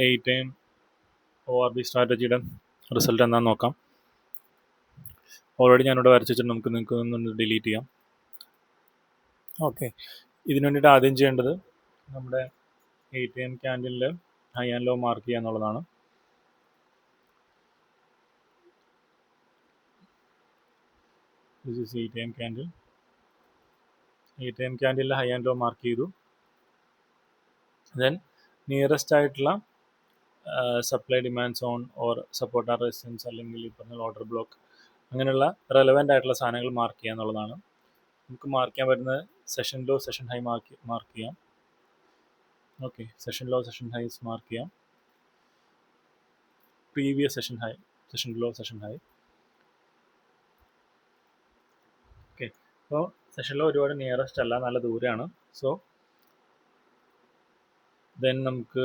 8am ORB സ്ട്രാറ്റജിയുടെ result എന്താണെന്ന് നോക്കാം. Already ഞാനിവിടെ വരച്ച് വെച്ചിട്ട് നിങ്ങൾക്ക് ഒന്ന് ഡിലീറ്റ് ചെയ്യാം. ഓക്കെ, ഇതിന് വേണ്ടിയിട്ട് ആദ്യം ചെയ്യേണ്ടത് നമ്മുടെ 8am ക്യാൻഡിലിൽ ഹൈ ആൻഡ് ലോ മാർക്ക് ചെയ്യുക എന്നുള്ളതാണ്. This is 8am candle. 8am ക്യാൻഡിലിൽ ഹൈ ആൻഡ് ലോ മാർക്ക് ചെയ്തു. ദെൻ നിയറസ്റ്റ് ആയിട്ടുള്ള supply demand zone or support or resistance അല്ലെങ്കിൽ ഈ പറഞ്ഞ ഓർഡർ ബ്ലോക്ക് അങ്ങനെയുള്ള റെലവൻ്റ് ആയിട്ടുള്ള സാധനങ്ങൾ മാർക്ക് ചെയ്യുക എന്നുള്ളതാണ്. നമുക്ക് മാർക്ക് ചെയ്യാൻ പറ്റുന്നത് session low session high mark ചെയ്യാം. Okay, session low session highs mark ചെയ്യാം. Previous session high, session low session high. Okay, അപ്പോൾ സെഷൻ ലോ ഒരുപാട് നിയറസ്റ്റ് അല്ല, നല്ല ദൂരെയാണ്. സോ ദെൻ നമുക്ക്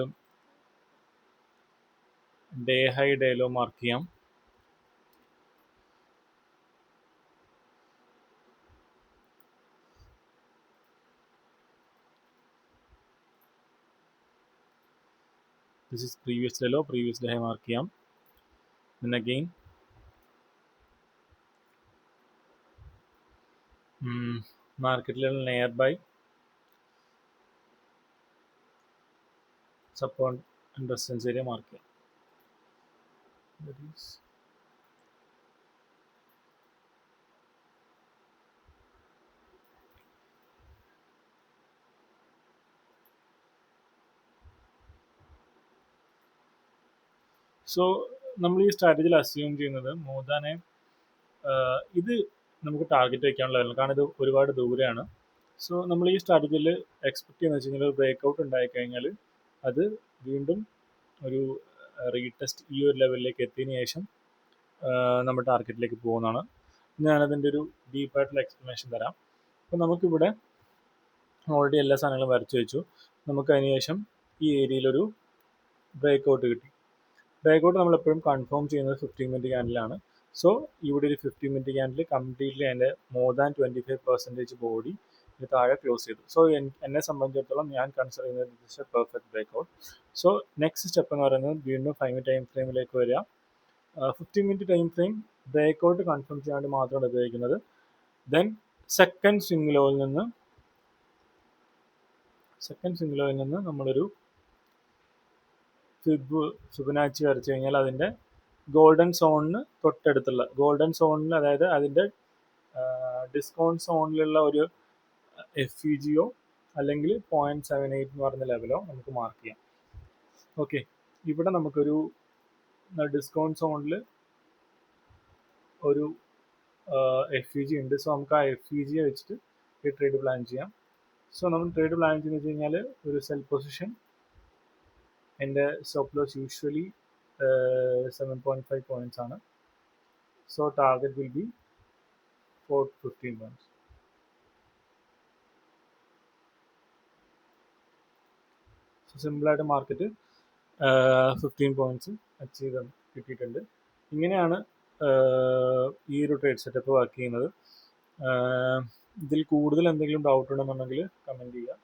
day high day low mark ചെയ്യാം. This is previous day low, previous day high mark ചെയ്യാം. Then again മാർക്കറ്റിലുള്ള nearby support and resistance area mark ചെയ്യാം. സോ നമ്മൾ ഈ സ്ട്രാറ്റജിയിൽ അസ്യൂം ചെയ്യുന്നത് മോർ ദാൻ ഇത് നമുക്ക് ടാർഗറ്റ് വയ്ക്കാനുള്ള ലെവൽ, കാരണം ഇത് ഒരുപാട് ദൂരെയാണ്. സോ നമ്മൾ ഈ സ്ട്രാറ്റജിയിൽ എക്സ്പെക്ട് ചെയ്യുന്നത് വെച്ച് കഴിഞ്ഞാൽ ഒരു ബ്രേക്ക് ഔട്ട് ഉണ്ടായിക്കഴിഞ്ഞാൽ അത് വീണ്ടും ഒരു റീടെസ്റ്റ് ഈ ഒരു ലെവലിലേക്ക് എത്തിയതിന് ശേഷം നമ്മുടെ ടാർഗറ്റിലേക്ക് പോകുന്നതാണ്. ഞാനതിൻ്റെ ഒരു ഡീപ്പായിട്ടുള്ള എക്സ്പ്ലനേഷൻ തരാം. അപ്പോൾ നമുക്കിവിടെ ഓൾറെഡി എല്ലാ സാധനങ്ങളും വരച്ച് വെച്ചു. നമുക്ക് അതിന് ശേഷം ഈ ഏരിയയിലൊരു ബ്രേക്ക് ഔട്ട് കിട്ടി. ബ്രേക്ക് ഔട്ട് നമ്മളെപ്പോഴും കൺഫേം ചെയ്യുന്നത് 15 മിനിറ്റ് ക്യാൻഡിലാണ്. സോ ഇവിടെ ഒരു 15 മിനിറ്റ് ക്യാൻഡിൽ കംപ്ലീറ്റ്ലി അതിൻ്റെ മോർ ദാൻ 25% ബോഡി ഇത് താഴെ ക്ലോസ് ചെയ്തു. സോ എന്നെ സംബന്ധിച്ചിടത്തോളം ഞാൻ കൺസിഡർ ചെയ്യുന്നത് this a perfect break out. So next step എന്ന് പറയുന്നത് വീണ്ടും 5 മിനിറ്റ് ടൈം ഫ്രെയിമിലേക്ക് വരിക. 15 minute time frame break out confirm ചെയ്യാൻ വേണ്ടി മാത്രമാണ് ഉപയോഗിക്കുന്നത്. ദെൻ സെക്കൻഡ് സ്വിംഗ് ലോയിൽ നിന്ന് നമ്മളൊരു ഫിബൊനാച്ചി വരച്ചു കഴിഞ്ഞാൽ അതിൻ്റെ ഗോൾഡൻ സോണിന് തൊട്ടടുത്തുള്ള ഗോൾഡൻ സോണിൽ, അതായത് അതിൻ്റെ ഡിസ്കൗണ്ട് സോണിലുള്ള ഒരു FEGO അല്ലെങ്കിൽ 0.78 എന്ന് പറയുന്ന ലെവലോ നമുക്ക് മാർക്ക് ചെയ്യാം. ഓക്കെ, ഇവിടെ നമുക്കൊരു ഡിസ്കൗണ്ട് സോണിൽ ഒരു FEG ഉണ്ട്. സോ നമുക്ക് ആ FEG വെച്ചിട്ട് ഈ ട്രേഡ് പ്ലാൻ ചെയ്യാം. സോ നമ്മൾ ട്രേഡ് പ്ലാൻ ചെയ്യുന്നത് വെച്ച് കഴിഞ്ഞാൽ ഒരു സെൽ പൊസിഷൻ, എൻ്റെ സ്റ്റോപ്പ് ലോസ് യൂഷ്വലി 7.5 പോയിന്റ്സ് ആണ്. So target will be 415 points. So സിമ്പിളായിട്ട് മാർക്കറ്റ് 15 പോയിന്റ്സ് അച്ചീവ് കിട്ടിയിട്ടുണ്ട്. ഇങ്ങനെയാണ് ഈ ഒരു ട്രേഡ് സെറ്റപ്പ് വർക്ക് ചെയ്യുന്നത്. ഇതിൽ കൂടുതൽ എന്തെങ്കിലും ഡൗട്ട് ഉണ്ടെന്നുണ്ടെങ്കിൽ കമൻറ്റ് ചെയ്യുക.